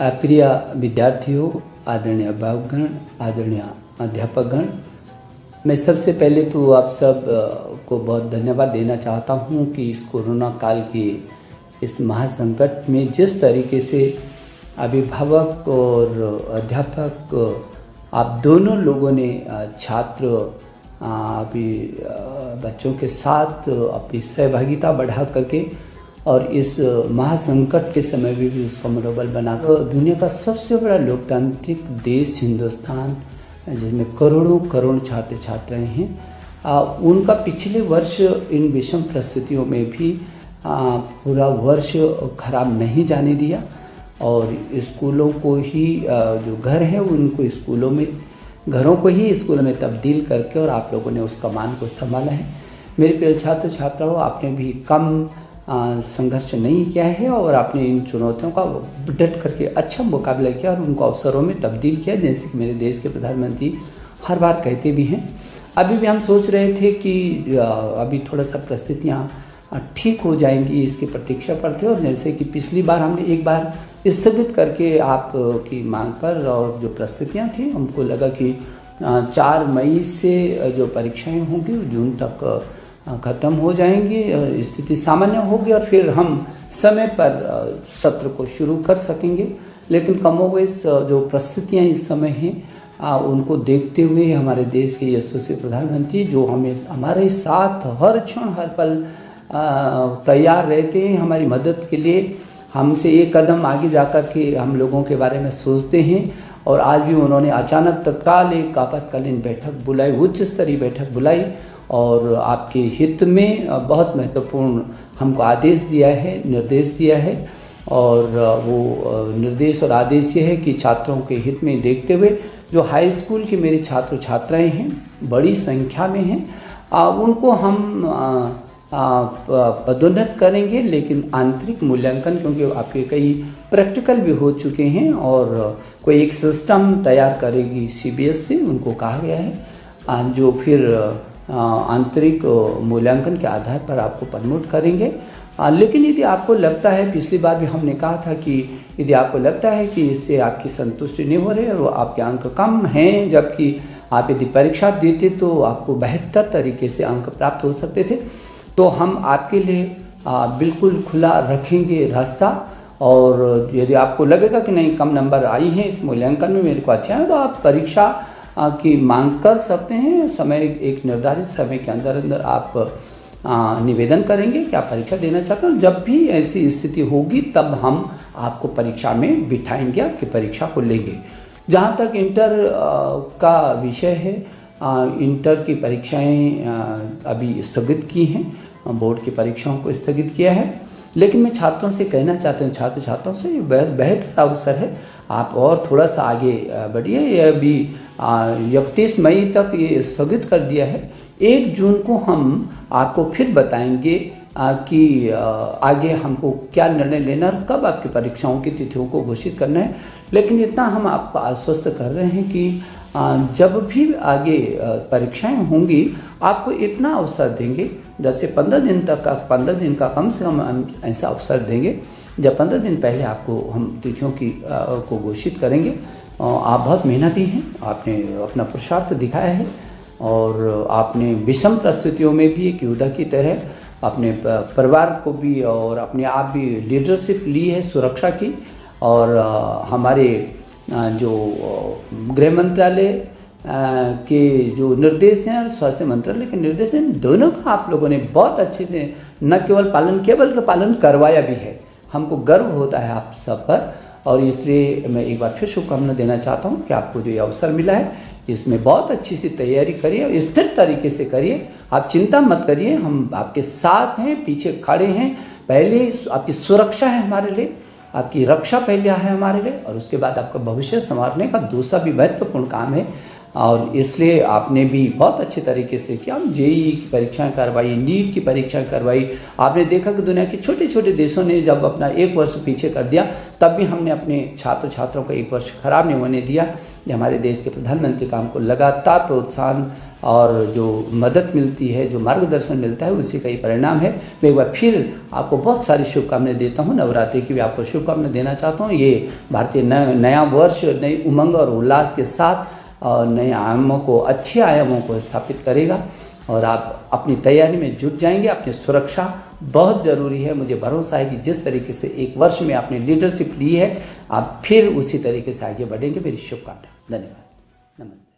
प्रिय विद्यार्थियों, आदरणीय अभिभावकगण, आदरणीय अध्यापकगण, मैं सबसे पहले तो आप सब को बहुत धन्यवाद देना चाहता हूं कि इस कोरोना काल के इस महासंकट में जिस तरीके से अभिभावक और अध्यापक आप दोनों लोगों ने छात्र अभी बच्चों के साथ अपनी सहभागिता बढ़ा करके और इस महासंकट के समय में भी उसका मनोबल बनाकर दुनिया का सबसे बड़ा लोकतांत्रिक देश हिंदुस्तान, जिसमें करोड़ों करोड़ छात्र छात्राएं हैं, उनका पिछले वर्ष इन विषम परिस्थितियों में भी पूरा वर्ष खराब नहीं जाने दिया और स्कूलों को ही जो घर है उनको घरों को ही स्कूलों में तब्दील करके और आप लोगों ने उस कमान को संभाला है। मेरे प्रिय छात्र छात्राओं, आपने भी कम संघर्ष नहीं किया है और आपने इन चुनौतियों का डट करके अच्छा मुकाबला किया और उनको अवसरों में तब्दील किया, जैसे कि मेरे देश के प्रधानमंत्री हर बार कहते भी हैं। अभी भी हम सोच रहे थे कि अभी थोड़ा सा परिस्थितियाँ ठीक हो जाएंगी, इसकी प्रतीक्षा पर थे और जैसे कि पिछली बार हमने एक बार स्थगित करके आपकी मांग पर और जो परिस्थितियाँ थी, हमको लगा कि 4 मई से जो परीक्षाएं होंगी जून तक ख़त्म हो जाएंगी, स्थिति सामान्य होगी और फिर हम समय पर सत्र को शुरू कर सकेंगे। लेकिन कमोबेश जो परिस्थितियाँ इस समय हैं उनको देखते हुए हमारे देश के यशस्वी प्रधानमंत्री जो हमें हमारे साथ हर क्षण हर पल तैयार रहते हैं हमारी मदद के लिए, हमसे एक कदम आगे जाकर के हम लोगों के बारे में सोचते हैं। और आज भी उन्होंने अचानक तत्काल एक आपातकालीन बैठक बुलाई, उच्च स्तरीय बैठक बुलाई और आपके हित में बहुत महत्वपूर्ण हमको आदेश दिया है, निर्देश दिया है। और वो निर्देश और आदेश ये है कि छात्रों के हित में देखते हुए जो हाई स्कूल के मेरे छात्र छात्राएं हैं, बड़ी संख्या में हैं, उनको हम पदोन्नत करेंगे, लेकिन आंतरिक मूल्यांकन, क्योंकि आपके कई प्रैक्टिकल भी हो चुके हैं और कोई एक सिस्टम तैयार करेगी CBSE, उनको कहा गया है, जो फिर आंतरिक मूल्यांकन के आधार पर आपको प्रमोट करेंगे। लेकिन यदि आपको लगता है, पिछली बार भी हमने कहा था कि यदि आपको लगता है कि इससे आपकी संतुष्टि नहीं हो रही है और आपके अंक कम हैं, जबकि आप यदि परीक्षा देते तो आपको बेहतर तरीके से अंक प्राप्त हो सकते थे, तो हम आपके लिए बिल्कुल खुला रखेंगे रास्ता। और यदि आपको लगेगा कि नहीं कम नंबर आई हैं इस मूल्यांकन में, मेरे को अच्छा है, तो आप परीक्षा की मांग कर सकते हैं। समय एक निर्धारित समय के अंदर अंदर आप निवेदन करेंगे कि आप परीक्षा देना चाहते हैं। जब भी ऐसी स्थिति होगी तब हम आपको परीक्षा में बिठाएंगे, आपकी परीक्षा को लेंगे। जहाँ तक इंटर का विषय है, इंटर की परीक्षाएं अभी स्थगित की हैं, बोर्ड की परीक्षाओं को स्थगित किया है। लेकिन मैं छात्रों से कहना चाहता हूँ, छात्र छात्राओं से, ये बेहतर अवसर है, आप और थोड़ा सा आगे बढ़िए। ये अभी 31 मई तक ये स्थगित कर दिया है। 1 जून को हम आपको फिर बताएंगे कि आगे हमको क्या निर्णय लेना और कब आपकी परीक्षाओं की तिथियों को घोषित करना है। लेकिन इतना हम आपको आश्वस्त कर रहे हैं कि जब भी आगे परीक्षाएं होंगी आपको इतना अवसर देंगे, 10 से 15 दिन तक का, 15 दिन का कम से कम हम ऐसा अवसर देंगे जब 15 दिन पहले आपको हम तिथियों की को घोषित करेंगे। आप बहुत मेहनती हैं, आपने अपना पुरुषार्थ दिखाया है और आपने विषम परिस्थितियों में भी एक योद्धा की तरह अपने परिवार को भी और अपने आप भी लीडरशिप ली है सुरक्षा की। और हमारे जो गृह मंत्रालय के जो निर्देश हैं और स्वास्थ्य मंत्रालय के निर्देश हैं, दोनों का आप लोगों ने बहुत अच्छे से न केवल पालन किया बल्कि पालन करवाया भी है। हमको गर्व होता है आप सब पर और इसलिए मैं एक बार फिर शुभकामना देना चाहता हूं कि आपको जो ये अवसर मिला है इसमें बहुत अच्छी सी तैयारी करिए और स्थिर तरीके से करिए। आप चिंता मत करिए, हम आपके साथ हैं, पीछे खड़े हैं। पहले आपकी सुरक्षा है हमारे लिए, आपकी रक्षा पहले है हमारे लिए और उसके बाद आपका भविष्य संवारने का दूसरा भी महत्वपूर्ण काम है। और इसलिए आपने भी बहुत अच्छे तरीके से किया। जेईई की परीक्षाएं करवाई, नीट की परीक्षा करवाई। आपने देखा कि दुनिया के छोटे छोटे देशों ने जब अपना 1 वर्ष पीछे कर दिया, तब भी हमने अपने छात्रों को 1 वर्ष खराब नहीं होने दिया। ये हमारे देश के प्रधानमंत्री का हमको लगातार प्रोत्साहन और जो मदद मिलती है, जो मार्गदर्शन मिलता है, उसी का ही परिणाम है। मैं एक बार फिर आपको बहुत सारी शुभकामनाएं देता हूँ। नवरात्रि की भी आपको शुभकामनाएं देना चाहता हूँ। ये भारतीय नया वर्ष नई उमंग और उल्लास के साथ और नए आयामों को, अच्छे आयामों को स्थापित करेगा और आप अपनी तैयारी में जुट जाएंगे। अपनी सुरक्षा बहुत ज़रूरी है। मुझे भरोसा है कि जिस तरीके से 1 वर्ष में आपने लीडरशिप ली है, आप फिर उसी तरीके से आगे बढ़ेंगे। मेरी शुभकामनाएं। धन्यवाद। नमस्ते।